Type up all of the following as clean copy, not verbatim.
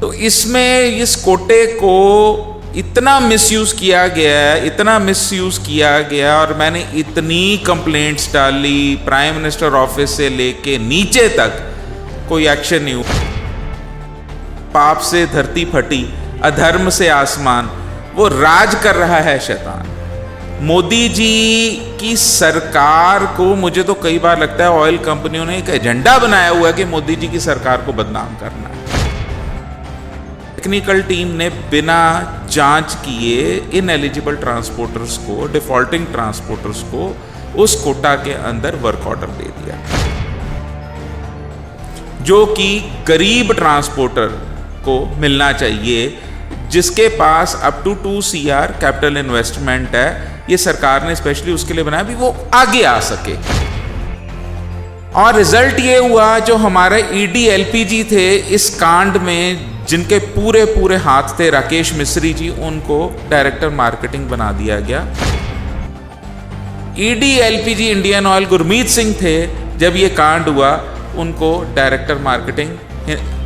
तो इसमें इस कोटे को इतना मिसयूज किया गया है, इतना मिसयूज किया गया, और मैंने इतनी कंप्लेंट्स डाली प्राइम मिनिस्टर ऑफिस से लेके नीचे तक, कोई एक्शन नहीं हुआ। पाप से धरती फटी, अधर्म से आसमान, वो राज कर रहा है शैतान। मोदी जी की सरकार को, मुझे तो कई बार लगता है ऑयल कंपनियों ने एक एजेंडा बनाया हुआ है कि मोदी जी की सरकार को बदनाम करना है। टेक्निकल टीम ने बिना जांच किए इन एलिजिबल ट्रांसपोर्टर्स को, डिफॉल्टिंग ट्रांसपोर्टर्स को उस कोटा के अंदर वर्क ऑर्डर दे दिया, जो कि गरीब ट्रांसपोर्टर को मिलना चाहिए, जिसके पास up to 2 CR capital investment है। ये सरकार ने स्पेशली उसके लिए बनाया भी वो आगे आ सके। और रिजल्ट ये हुआ, जो हमारे ED LPG थे इस कांड में, जिनके पूरे पूरे हाथ थे, राकेश मिस्त्री जी, उनको डायरेक्टर मार्केटिंग बना दिया गया। ED LPG Indian Oil Gurmeet Singh थे, जब ये कांड हुआ उनको director marketing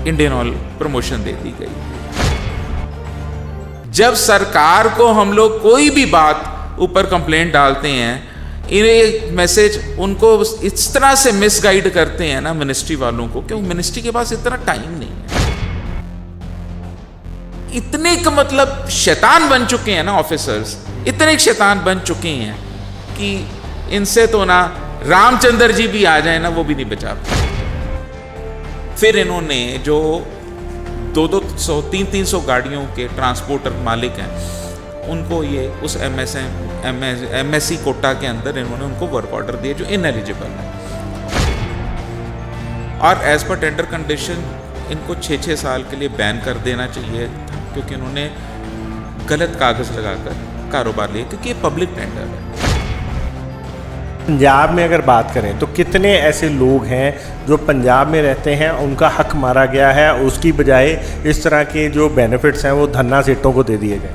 Indian Oil promotion दे दी गई। जब सरकार को हम लोग कोई भी बात ऊपर कंप्लेंट डालते हैं, इन्हें मैसेज उनको इस तरह से मिसगाइड करते हैं ना मिनिस्ट्री वालों को, क्योंकि मिनिस्ट्री के पास इतना टाइम नहीं है। इतने का मतलब शैतान बन चुके हैं ना ऑफिसर्स, इतने शैतान बन चुके हैं कि इनसे तो ना रामचंद्र जी भी आ जाए ना, वो भी नहीं बचा पाते। फिर इन्होंने जो 200 300 गाड़ियों के ट्रांसपोर्टर मालिक हैं, उनको ये उस MSC कोटा के अंदर इन्होंने उनको वर्क ऑर्डर दिए जो इनएलिजिबल है, और एज पर टेंडर कंडीशन इनको 6-6 साल के लिए बैन कर देना चाहिए, क्योंकि इन्होंने गलत कागज लगाकर कारोबार लिया, क्योंकि ये पब्लिक टेंडर है। पंजाब में अगर बात करें तो कितने ऐसे लोग हैं जो पंजाब में रहते हैं, उनका हक मारा गया है, उसकी बजाय इस तरह के जो बेनिफिट्स हैं वो धन्ना सेठों को दे दिए गए।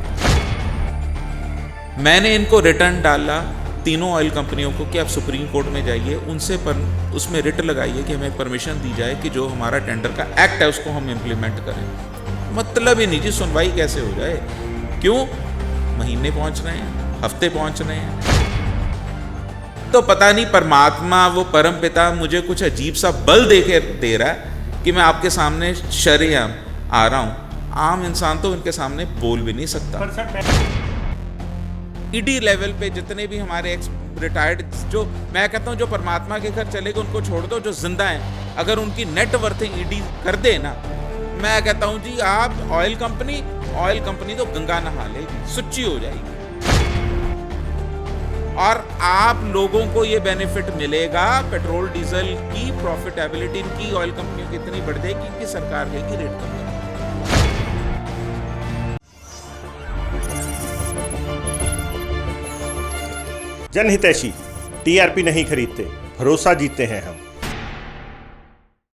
मैंने इनको रिटर्न डाला तीनों ऑयल कंपनियों को कि आप सुप्रीम कोर्ट में जाइए, उनसे उसमें रिट लगाइए कि हमें परमिशन दी जाए कि जो हमारा टेंडर का एक्ट है उसको हम इम्प्लीमेंट करें। मतलब ही नहीं जी, सुनवाई कैसे हो जाए? क्यों? महीने पहुंच रहे हैं, हफ्ते पहुंच रहे हैं। तो पता नहीं परमात्मा, वो परम पिता मुझे कुछ अजीब सा बल दे रहा है कि मैं आपके सामने शरेआम आ रहा हूं। आम इंसान तो इनके सामने बोल भी नहीं सकता। ED लेवल पे जितने भी हमारे रिटायर्ड, जो मैं कहता हूं जो परमात्मा के घर चले गए उनको छोड़ दो, जो जिंदा हैं अगर उनकी नेट वर्थ ED कर दे ना, मैं कहता हूं जी आप ऑयल कंपनी तो गंगा नहा लेगी, सुच्ची हो जाएगी, और आप लोगों को ये बेनिफिट मिलेगा। पेट्रोल डीजल की प्रॉफिटेबिलिटी इनकी ऑयल कंपनियों की इतनी बढ़ जाएगी कि सरकार कहेगी रेट कम करो। जनहितैषी, TRP नहीं खरीदते, भरोसा जीतते हैं हम।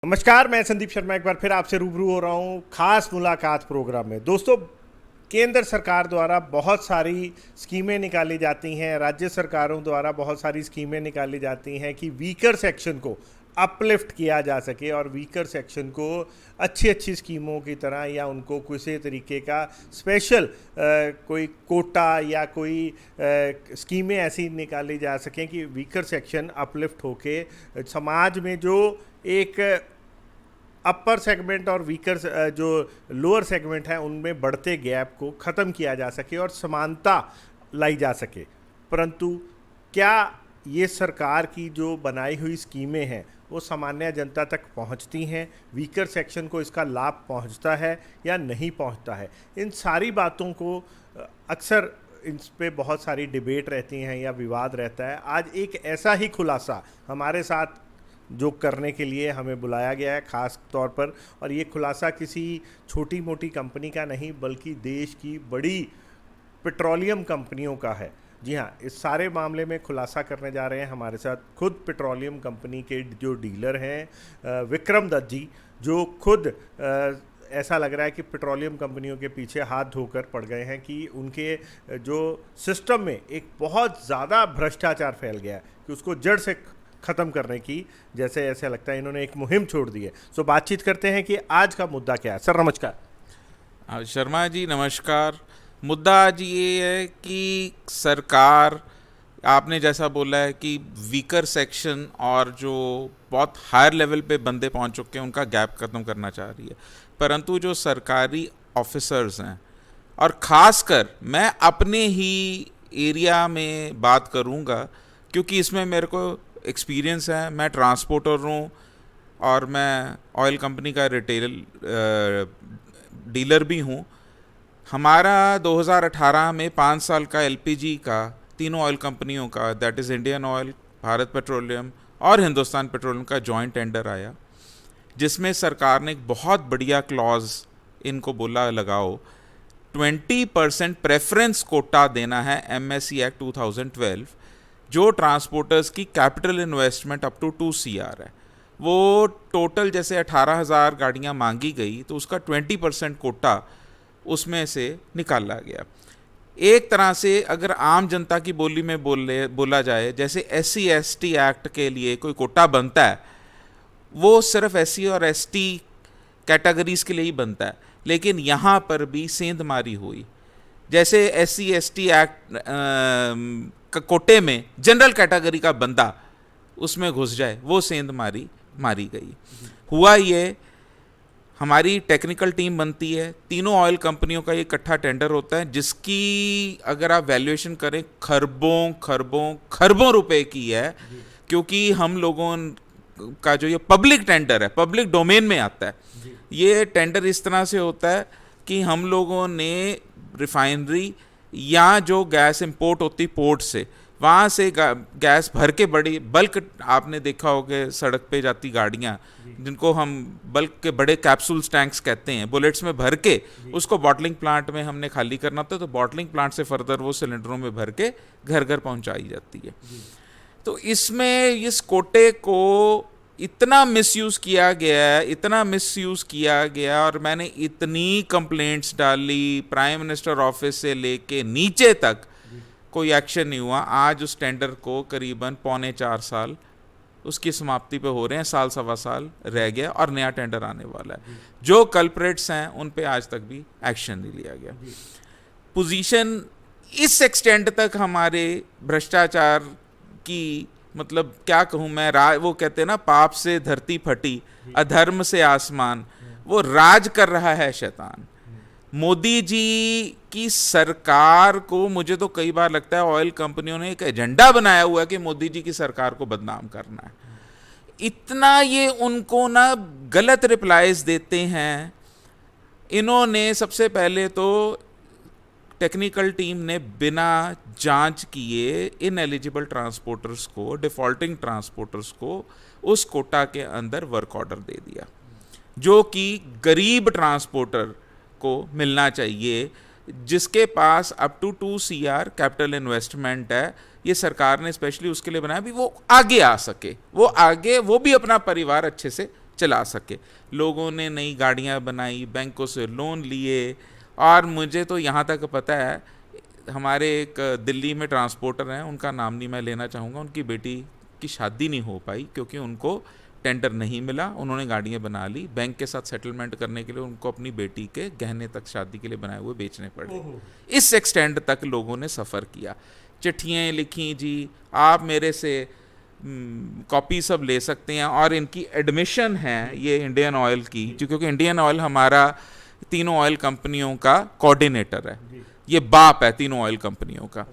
नमस्कार, मैं संदीप शर्मा एक बार फिर आपसे रूबरू हो रहा हूँ खास मुलाकात प्रोग्राम में। दोस्तों, केंद्र सरकार द्वारा बहुत सारी स्कीमें निकाली जाती हैं, राज्य सरकारों द्वारा बहुत सारी स्कीमें निकाली जाती हैं कि वीकर सेक्शन को अपलिफ्ट किया जा सके और वीकर सेक्शन को अच्छी स्कीमों की तरह या उनको किसी तरीके का स्पेशल कोई कोटा या कोई स्कीमें ऐसी निकाली जा सकें कि वीकर सेक्शन अपलिफ्ट होके समाज में जो एक अपर सेगमेंट और वीकर जो लोअर सेगमेंट है उनमें बढ़ते गैप को ख़त्म किया जा सके और समानता लाई जा सके। परंतु क्या ये सरकार की जो बनाई हुई स्कीमें हैं वो सामान्य जनता तक पहुंचती हैं? वीकर सेक्शन को इसका लाभ पहुंचता है या नहीं पहुंचता है? इन सारी बातों को अक्सर इन पे बहुत सारी डिबेट रहती हैं या विवाद रहता है। आज एक ऐसा ही खुलासा हमारे साथ जो करने के लिए हमें बुलाया गया है ख़ास तौर पर, और ये खुलासा किसी छोटी मोटी कंपनी का नहीं बल्कि देश की बड़ी पेट्रोलियम कंपनियों का है। जी हाँ, इस सारे मामले में खुलासा करने जा रहे हैं हमारे साथ खुद पेट्रोलियम कंपनी के जो डीलर हैं विक्रम दत्त जी, जो खुद ऐसा लग रहा है कि पेट्रोलियम कंपनियों के पीछे हाथ धोकर पड़ गए हैं कि उनके जो सिस्टम में एक बहुत ज़्यादा भ्रष्टाचार फैल गया है कि उसको जड़ से ख़त्म करने की, जैसे ऐसा लगता है इन्होंने एक मुहिम छोड़ दी है। सो बातचीत करते हैं कि आज का मुद्दा क्या है। सर नमस्कार। शर्मा जी नमस्कार। मुद्दा आज ये है कि सरकार, आपने जैसा बोला है कि वीकर सेक्शन और जो बहुत हायर लेवल पे बंदे पहुंच चुके हैं उनका गैप ख़त्म करना चाह रही है, परंतु जो सरकारी ऑफिसर्स हैं, और ख़ासकर मैं अपने ही एरिया में बात करूंगा क्योंकि इसमें मेरे को एक्सपीरियंस है। मैं ट्रांसपोर्टर हूँ और मैं ऑयल कंपनी का रिटेल डीलर भी हूँ। हमारा 2018 में 5 साल का एलपीजी का तीनों ऑयल कंपनियों का, that is Indian oil, Bharat petroleum और हिंदुस्तान पेट्रोलियम का जॉइंट टेंडर आया, जिसमें सरकार ने एक बहुत बढ़िया क्लॉज इनको बोला लगाओ, 20% प्रेफरेंस कोटा देना है एमएससी एक्ट 2012, जो ट्रांसपोर्टर्स की capital investment up to 2 CR है। वो टोटल जैसे 18,000 गाड़ियाँ मांगी गई तो उसका 20% कोटा उसमें से निकाला गया। एक तरह से अगर आम जनता की बोली में बोला जाए, जैसे SC/ST एक्ट के लिए कोई कोटा बनता है, वो सिर्फ SC और ST कैटेगरीज के लिए ही बनता है, लेकिन यहाँ पर भी सेंधमारी हुई। जैसे SC/ST एक्ट कोटे में जनरल कैटेगरी का बंदा उसमें घुस जाए, वो सेंधमारी मारी गई। हुआ ये, हमारी टेक्निकल टीम बनती है, तीनों ऑयल कंपनियों का ये इकट्ठा टेंडर होता है, जिसकी अगर आप वैल्यूएशन करें खरबों खरबों खरबों रुपए की है, क्योंकि हम लोगों का जो ये पब्लिक टेंडर है, पब्लिक डोमेन में आता है। ये टेंडर इस तरह से होता है कि हम लोगों ने रिफाइनरी या जो गैस इंपोर्ट होती पोर्ट से, वहाँ से गैस भर के, बड़ी बल्क, आपने देखा होगा सड़क पे जाती गाड़ियाँ जिनको हम बल्क के बड़े कैप्सूल्स टैंक्स कहते हैं, बुलेट्स में भर के उसको बॉटलिंग प्लांट में हमने खाली करना होता है, तो बॉटलिंग प्लांट से फर्दर वो सिलेंडरों में भर के घर घर पहुँचाई जाती है। तो इसमें इस कोटे को इतना मिसयूज़ किया गया है, इतना मिसयूज़ किया गया, और मैंने इतनी कंप्लेंट्स डाली प्राइम मिनिस्टर ऑफिस से लेके नीचे तक, कोई एक्शन नहीं हुआ। आज उस टेंडर को करीबन 3.25 साल उसकी समाप्ति पे हो रहे हैं, 1.25 साल रह गया और नया टेंडर आने वाला है। जो कल्प्रेट्स हैं उन पे आज तक भी एक्शन नहीं लिया गया। पोजीशन इस एक्सटेंड तक हमारे भ्रष्टाचार की, मतलब क्या कहूँ मैं, वो कहते हैं ना, पाप से धरती फटी, अधर्म से आसमान, वो राज कर रहा है शैतान। मोदी जी की सरकार को, मुझे तो कई बार लगता है ऑयल कंपनियों ने एक एजेंडा बनाया हुआ है कि मोदी जी की सरकार को बदनाम करना है। इतना ये उनको ना गलत रिप्लाईज देते हैं। इन्होंने सबसे पहले तो टेक्निकल टीम ने बिना जांच किए इन एलिजिबल ट्रांसपोर्टर्स को, डिफॉल्टिंग ट्रांसपोर्टर्स को उस कोटा के अंदर वर्क ऑर्डर दे दिया, जो कि गरीब ट्रांसपोर्टर को मिलना चाहिए, जिसके पास up to 2 CR capital investment है। ये सरकार ने स्पेशली उसके लिए बनाया भी, वो आगे आ सके, वो भी अपना परिवार अच्छे से चला सके। लोगों ने नई गाड़ियां बनाई, बैंकों से लोन लिए, और मुझे तो यहाँ तक पता है, हमारे एक दिल्ली में ट्रांसपोर्टर हैं, उनका नाम नहीं मैं लेना चाहूँगा, उनकी बेटी की शादी नहीं हो पाई क्योंकि उनको टेंडर नहीं मिला। उन्होंने गाड़ियाँ बना ली, बैंक के साथ सेटलमेंट करने के लिए उनको अपनी बेटी के गहने तक शादी के लिए बनाए हुए बेचने पड़े। इस एक्सटेंड तक लोगों ने सफ़र किया, चिट्ठियाँ लिखी, जी आप मेरे से कॉपी सब ले सकते हैं, और इनकी एडमिशन है ये इंडियन ऑयल की, क्योंकि इंडियन ऑयल हमारा तीनों ऑयल कंपनियों का कोऑर्डिनेटर है, ये बाप है तीनों ऑयल कंपनियों का।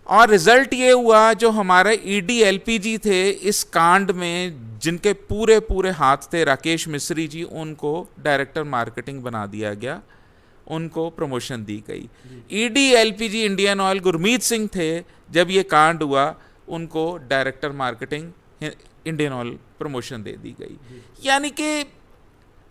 और रिजल्ट ये हुआ, जो हमारे ईडी एलपीजी थे इस कांड में, जिनके पूरे पूरे हाथ थे, राकेश मिश्री जी, उनको डायरेक्टर मार्केटिंग बना दिया गया, उनको प्रमोशन दी गई। ED LPG Indian Oil Gurmeet Singh थे, जब ये कांड हुआ उनको director marketing Indian Oil promotion दे दी गई। यानी कि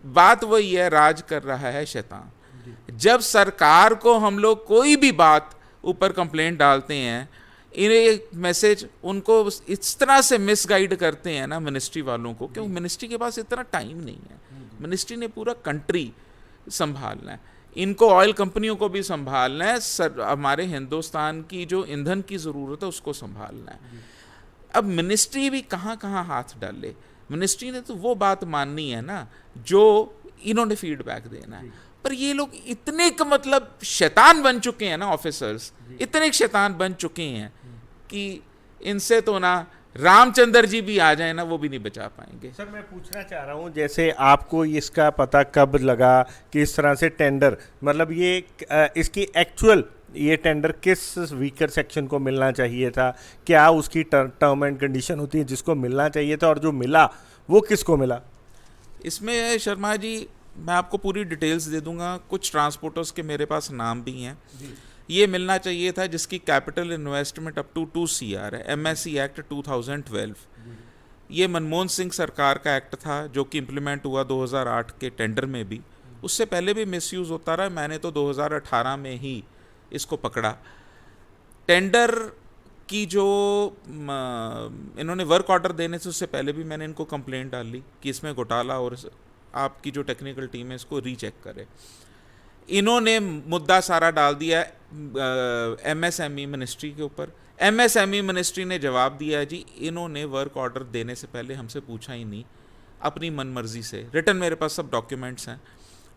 बात वही है, राज कर रहा है शैतान। जब सरकार को हम लोग कोई भी बात ऊपर कंप्लेंट डालते हैं, इन्हें मैसेज उनको इस तरह से मिसगाइड करते हैं ना मिनिस्ट्री वालों को, क्योंकि मिनिस्ट्री के पास इतना टाइम नहीं है। मिनिस्ट्री ने पूरा कंट्री संभालना है, इनको ऑयल कंपनियों को भी संभालना है, हमारे हिंदुस्तान की जो ईंधन की ज़रूरत है उसको संभालना है। अब मिनिस्ट्री भी कहाँ कहाँ हाथ डाले। मिनिस्ट्री ने तो वो बात माननी है ना जो इन्होंने फीडबैक देना है। पर ये लोग इतने मतलब शैतान बन चुके हैं ना, ऑफिसर्स इतने शैतान बन चुके हैं कि इनसे तो ना रामचंद्र जी भी आ जाए ना, वो भी नहीं बचा पाएंगे। सर मैं पूछना चाह रहा हूँ, जैसे आपको इसका पता कब लगा कि इस तरह से टेंडर, मतलब ये इसकी एक्चुअल ये टेंडर किस वीकर सेक्शन को मिलना चाहिए था, क्या उसकी टर्म एंड कंडीशन होती है जिसको मिलना चाहिए था, और जो मिला वो किसको मिला? इसमें शर्मा जी मैं आपको पूरी डिटेल्स दे दूंगा, कुछ ट्रांसपोर्टर्स के मेरे पास नाम भी हैं। ये मिलना चाहिए था जिसकी capital investment up to 2 CR है, MSE एक्ट 2012। ये मनमोहन सिंह सरकार का एक्ट था जो कि इम्प्लीमेंट हुआ 2008 के टेंडर में भी, उससे पहले भी मिसयूज़ होता रहा। मैंने तो 2018 में ही इसको पकड़ा। टेंडर की जो इन्होंने वर्क ऑर्डर देने से उससे पहले भी मैंने इनको कंप्लेंट डाली कि इसमें घोटाला, और आपकी जो टेक्निकल टीम है इसको रीचेक करे। इन्होंने मुद्दा सारा डाल दिया MSME मिनिस्ट्री के ऊपर। MSME मिनिस्ट्री ने जवाब दिया है जी इन्होंने वर्क ऑर्डर देने से पहले हमसे पूछा ही नहीं, अपनी मनमर्जी से। रिटर्न मेरे पास सब डॉक्यूमेंट्स हैं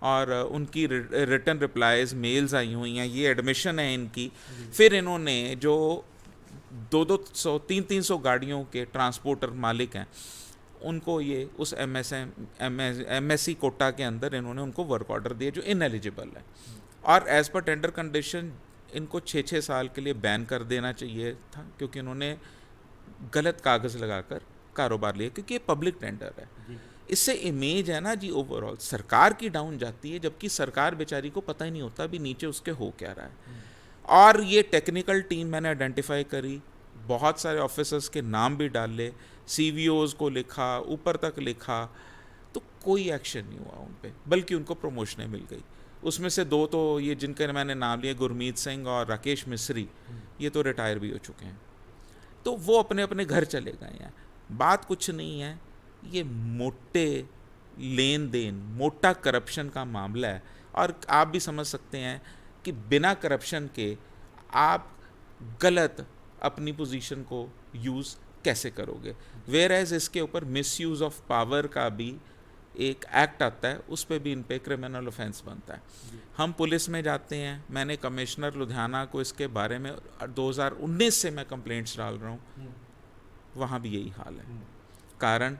और उनकी रिटर्न रिप्लाईज मेल्स आई हुई हैं, ये एडमिशन है इनकी। फिर इन्होंने जो 200 300 गाड़ियों के ट्रांसपोर्टर मालिक हैं उनको ये उस MSE कोटा के अंदर इन्होंने उनको वर्क ऑर्डर दिए जो इनएलिजिबल है, और एज पर टेंडर कंडीशन इनको 6 साल के लिए बैन कर देना चाहिए था, क्योंकि इन्होंने गलत कागज़ लगाकर कारोबार लिया, क्योंकि ये पब्लिक टेंडर है। इससे इमेज है ना जी ओवरऑल सरकार की डाउन जाती है, जबकि सरकार बेचारी को पता ही नहीं होता अभी नीचे उसके हो क्या रहा है। और ये टेक्निकल टीम मैंने आइडेंटिफाई करी, बहुत सारे ऑफिसर्स के नाम भी डाले, CVOs को लिखा, ऊपर तक लिखा, तो कोई एक्शन नहीं हुआ उन पे, बल्कि उनको प्रमोशनें मिल गई। उसमें से 2 तो ये जिनके मैंने नाम लिए, गुरमीत सिंह और राकेश मिस्री, ये तो रिटायर भी हो चुके हैं, तो वो अपने अपने घर चले गए हैं। बात कुछ नहीं है, ये मोटे लेन देन, मोटा करप्शन का मामला है, और आप भी समझ सकते हैं कि बिना करप्शन के आप गलत अपनी पोजीशन को यूज़ कैसे करोगे। वेयर एज इसके ऊपर मिसयूज़ ऑफ पावर का भी एक एक्ट आता है, उस पर भी इन पे क्रिमिनल ऑफेंस बनता है। हम पुलिस में जाते हैं, मैंने कमिश्नर लुधियाना को इसके बारे में 2019 से मैं कंप्लेंट्स डाल रहा हूँ, वहाँ भी यही हाल है। कारण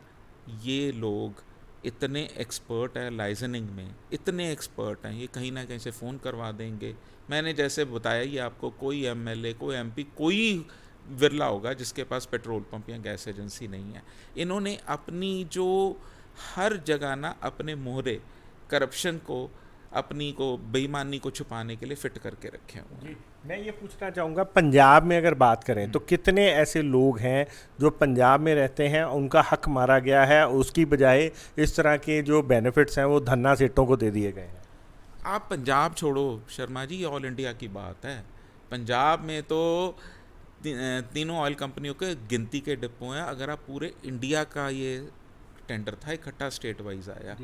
ये लोग इतने एक्सपर्ट हैं लाइजनिंग में, इतने एक्सपर्ट हैं, ये कहीं ना कहीं से फ़ोन करवा देंगे। मैंने जैसे बताया ही आपको, कोई MLA, कोई MP, कोई विरला होगा जिसके पास पेट्रोल पंप या गैस एजेंसी नहीं है। इन्होंने अपनी जो हर जगह ना अपने मोहरे करप्शन को, अपनी को बेईमानी को छुपाने के लिए फिट करके रखे हुए हैं। मैं ये पूछना चाहूँगा, पंजाब में अगर बात करें तो कितने ऐसे लोग हैं जो पंजाब में रहते हैं, उनका हक मारा गया है, उसकी बजाय इस तरह के जो बेनिफिट्स हैं वो धन्ना सेठों को दे दिए गए हैं? आप पंजाब छोड़ो शर्मा जी, ऑल इंडिया की बात है। पंजाब में तो 3 ऑयल कंपनियों के गिनती के डिपो हैं। अगर आप पूरे इंडिया का, ये टेंडर था इकट्ठा स्टेट वाइज आया,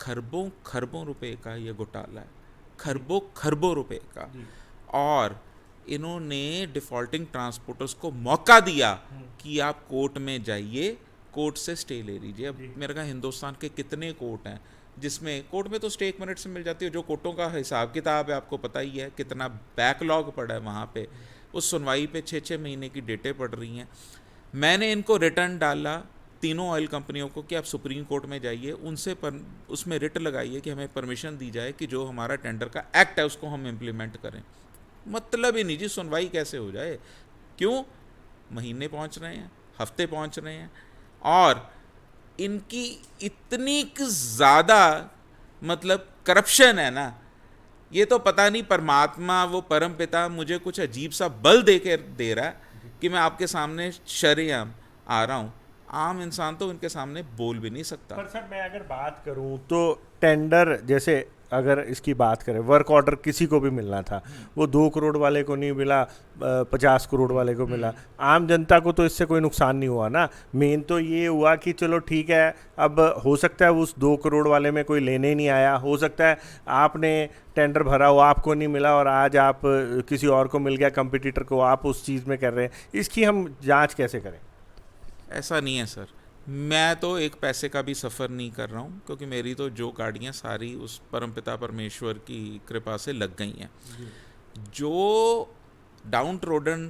खरबों खरबों रुपए का ये घोटाला है, खरबों खरबों रुपए का। और इन्होंने डिफ़ॉल्टिंग ट्रांसपोर्टर्स को मौका दिया कि आप कोर्ट में जाइए, कोर्ट से स्टे ले लीजिए। अब मेरे कहा हिंदुस्तान के कितने कोर्ट हैं जिसमें कोर्ट में तो स्टे 1 मिनट से मिल जाती है। जो कोर्टों का हिसाब किताब है आपको पता ही है, कितना बैकलॉग पड़ा है वहाँ पे, उस सुनवाई पे 6-6 महीने की डेटें पड़ रही हैं। मैंने इनको रिटर्न डाला 3 ऑयल कंपनियों को कि आप सुप्रीम कोर्ट में जाइए, उनसे उसमें रिट लगाइए कि हमें परमिशन दी जाए कि जो हमारा टेंडर का एक्ट है उसको हम इम्प्लीमेंट करें। मतलब ही नहीं जी, सुनवाई कैसे हो जाए? क्यों? महीने पहुंच रहे हैं, हफ्ते पहुंच रहे हैं, और इनकी इतनी ज़्यादा मतलब करप्शन है ना, ये तो पता नहीं परमात्मा, वो परम पिता मुझे कुछ अजीब सा बल दे रहा है कि मैं आपके सामने शर्म आ रहा हूँ। आम इंसान तो इनके सामने बोल भी नहीं सकता। पर सर मैं अगर बात करूं तो टेंडर, जैसे अगर इसकी बात करें, वर्क ऑर्डर किसी को भी मिलना था, वो 2 करोड़ वाले को नहीं मिला, 50 करोड़ वाले को मिला। आम जनता को तो इससे कोई नुकसान नहीं हुआ ना। मेन तो ये हुआ कि चलो ठीक है, अब हो सकता है उस 2 करोड़ वाले में कोई लेने नहीं आया, हो सकता है आपने टेंडर भरा हो, आपको नहीं मिला, और आज आप किसी और को मिल गया, कंपटीटर को, आप उस चीज़ में कर रहे हैं। इसकी हम जाँच कैसे करें? ऐसा नहीं है सर, मैं तो एक पैसे का भी सफ़र नहीं कर रहा हूँ, क्योंकि मेरी तो जो गाड़ियाँ सारी उस परमपिता परमेश्वर की कृपा से लग गई हैं। जो डाउन ट्रोडन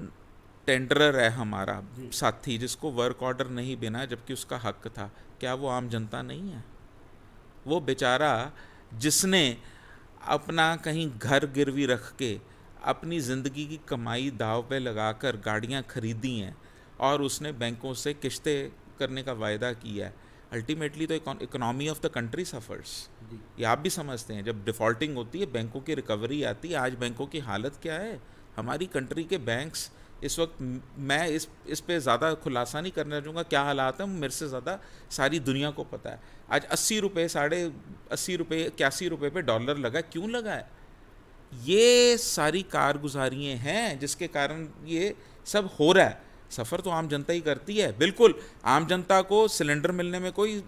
टेंडरर है हमारा साथी, जिसको वर्क ऑर्डर नहीं बिना जबकि उसका हक था, क्या वो आम जनता नहीं है? वो बेचारा जिसने अपना कहीं घर गिरवी रख के अपनी ज़िंदगी की कमाई दाव पे लगाकर गाड़ियाँ खरीदी हैं और उसने बैंकों से किश्तें करने का वायदा किया है, अल्टीमेटली तो economy of the country suffers. ये आप भी समझते हैं, जब डिफ़ॉल्टिंग होती है बैंकों की रिकवरी आती है। आज बैंकों की हालत क्या है? हमारी कंट्री के बैंक्स इस वक्त, मैं इस पे ज़्यादा खुलासा नहीं करना चाहूँगा क्या हालात हैं, मेरे से ज़्यादा सारी दुनिया को पता है। आज 80 रुपये, 80 रुपये, 81 रुपये पे डॉलर लगा, क्यों लगा है? ये सारी कारगुजारियाँ हैं जिसके कारण ये सब हो रहा है। सफ़र तो आम जनता ही करती है, बिल्कुल आम जनता को सिलेंडर मिलने में कोई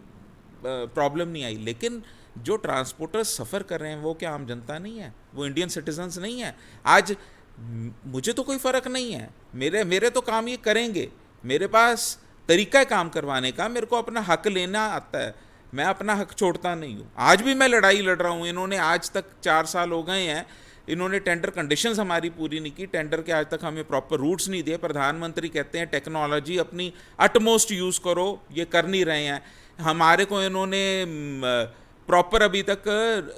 प्रॉब्लम नहीं आई, लेकिन जो ट्रांसपोर्टर्स सफ़र कर रहे हैं वो क्या आम जनता नहीं है? वो इंडियन सिटीजन्स नहीं है? आज मुझे तो कोई फ़र्क नहीं है, मेरे तो काम ये करेंगे, मेरे पास तरीका है काम करवाने का, मेरे को अपना हक लेना आता है, मैं अपना हक छोड़ता नहीं हूँ। आज भी मैं लड़ाई लड़ रहा हूँ। इन्होंने आज तक 4 साल हो गए हैं, इन्होंने टेंडर कंडीशंस हमारी पूरी नहीं की, टेंडर के आज तक हमें प्रॉपर रूट्स नहीं दिए। प्रधानमंत्री कहते हैं टेक्नोलॉजी अपनी अटमोस्ट यूज़ करो, ये कर नहीं रहे हैं। हमारे को इन्होंने प्रॉपर अभी तक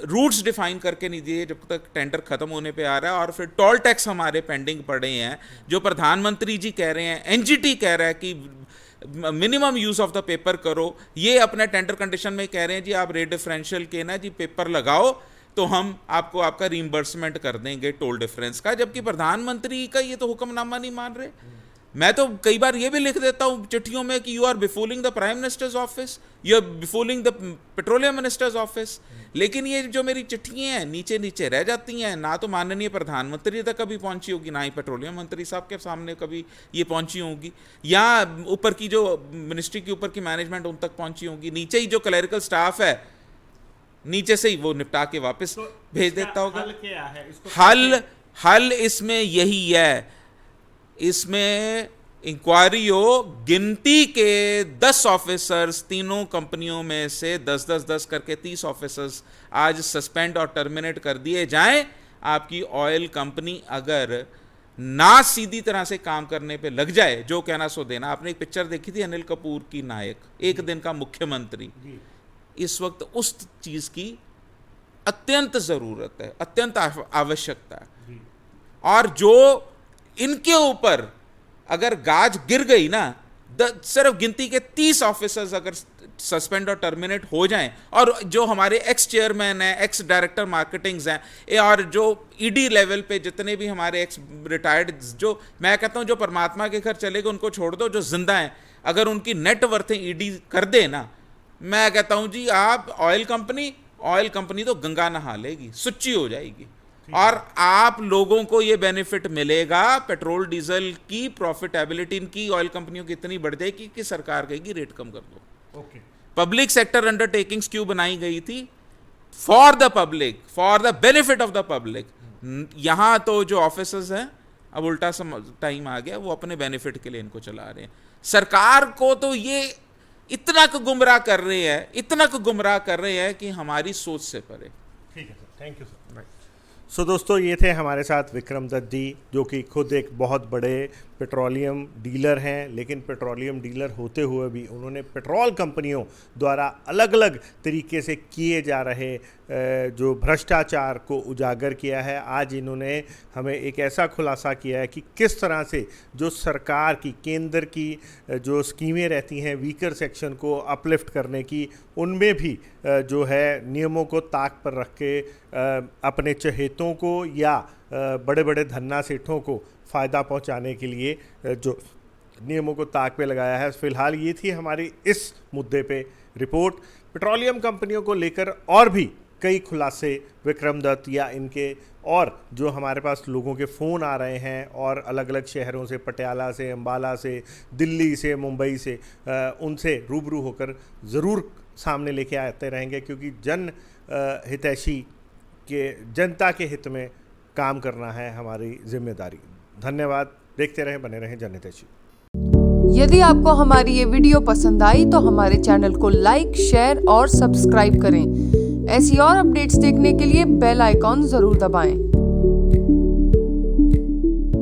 रूट्स डिफाइन करके नहीं दिए जब तक टेंडर खत्म होने पे आ रहा है। और फिर टोल टैक्स हमारे पेंडिंग पड़े हैं, जो प्रधानमंत्री जी कह रहे हैं, एनजीटी कह रहा है कि minimum use of the paper करो, ये अपने टेंडर कंडीशन में कह रहे हैं जी आप रेट डिफरेंशियल के ना जी पेपर लगाओ तो हम आपको आपका रीइंबर्समेंट कर देंगे टोल डिफरेंस का, जबकि प्रधानमंत्री का ये तो हुक्मनामा नहीं मान रहे। मैं तो कई बार ये भी लिख देता हूँ चिट्ठियों में कि you are befooling the prime minister's office, you are befooling the petroleum minister's office. लेकिन ये जो मेरी चिट्ठियाँ हैं नीचे नीचे रह जाती हैं, ना तो माननीय प्रधानमंत्री तक कभी पहुँची होगी, ना ही पेट्रोलियम मंत्री साहब के सामने कभी ये पहुँची होगी, या ऊपर की जो मिनिस्ट्री के ऊपर की मैनेजमेंट उन तक पहुँची होगी। नीचे ही जो क्लरिकल स्टाफ है, नीचे से ही वो निपटा के वापस भेज देता होगा। हल क्या है इसको? हल इसमें यही है, इसमें इंक्वायरी हो, गिनती के 10 ऑफिसर्स, तीनों कंपनियों में से 10-10-10 करके 30 ऑफिसर्स आज सस्पेंड और टर्मिनेट कर दिए जाएं। आपकी ऑयल कंपनी अगर ना सीधी तरह से काम करने पे लग जाए, जो कहना सो देना। आपने एक पिक्चर देखी थी अनिल कपूर की, नायक, एक दिन का मुख्यमंत्री। इस वक्त उस चीज़ की अत्यंत ज़रूरत है, अत्यंत आवश्यकता है। और जो इनके ऊपर अगर गाज गिर गई ना, सिर्फ गिनती के 30 ऑफिसर्स अगर सस्पेंड और टर्मिनेट हो जाएं, और जो हमारे एक्स चेयरमैन हैं, एक्स डायरेक्टर मार्केटिंग्स हैं, और जो ईडी लेवल पे जितने भी हमारे एक्स रिटायर्ड, जो मैं कहता हूं जो परमात्मा के घर चले गए उनको छोड़ दो, जो जिंदा हैं, अगर उनकी नेट वर्थ ईडी कर दे ना, मैं कहता हूं जी आप ऑयल कंपनी तो गंगा नहा लेगी, सुच्ची हो जाएगी। और आप लोगों को ये बेनिफिट मिलेगा, पेट्रोल डीजल की प्रॉफिटेबिलिटी इनकी ऑयल कंपनियों की इतनी बढ़ जाएगी कि सरकार कहेगी रेट कम कर दो। ओके। पब्लिक सेक्टर अंडरटेकिंग्स क्यों बनाई गई थी? For the public, for the benefit of the public. यहां तो जो ऑफिसर्स हैं, अब उल्टा टाइम आ गया, वो अपने बेनिफिट के लिए इनको चला रहे हैं। सरकार को तो ये इतना को गुमराह कर रहे हैं कि हमारी सोच से परे। ठीक है सर, थैंक यू सर। सो दोस्तों, ये थे हमारे साथ विक्रम दत्त जी, जो कि खुद एक बहुत बड़े पेट्रोलियम डीलर हैं, लेकिन पेट्रोलियम डीलर होते हुए भी उन्होंने पेट्रोल कंपनियों द्वारा अलग अलग तरीके से किए जा रहे जो भ्रष्टाचार को उजागर किया है। आज इन्होंने हमें एक ऐसा खुलासा किया है कि किस तरह से जो सरकार की, केंद्र की जो स्कीमें रहती हैं वीकर सेक्शन को अपलिफ्ट करने की, उनमें भी जो है नियमों को ताक पर रख के अपने चहेतों को या बड़े बड़े धन्ना सेठों को फ़ायदा पहुंचाने के लिए जो नियमों को ताक पे लगाया है। फ़िलहाल ये थी हमारी इस मुद्दे पे रिपोर्ट। पेट्रोलियम कंपनियों को लेकर और भी कई खुलासे विक्रम दत्त या इनके, और जो हमारे पास लोगों के फ़ोन आ रहे हैं और अलग अलग शहरों से, पटियाला से, अम्बाला से, दिल्ली से, मुंबई से, उनसे रूबरू होकर ज़रूर सामने लेके आते रहेंगे, क्योंकि हितैषी के, जनता के हित में काम करना है हमारी जिम्मेदारी। धन्यवाद। देखते रहें, बने रहें जनहितैषी। यदि आपको हमारी ये वीडियो पसंद आई तो हमारे चैनल को लाइक, शेयर और सब्सक्राइब करें। ऐसी और अपडेट्स देखने के लिए बेल आइकॉन जरूर दबाएं।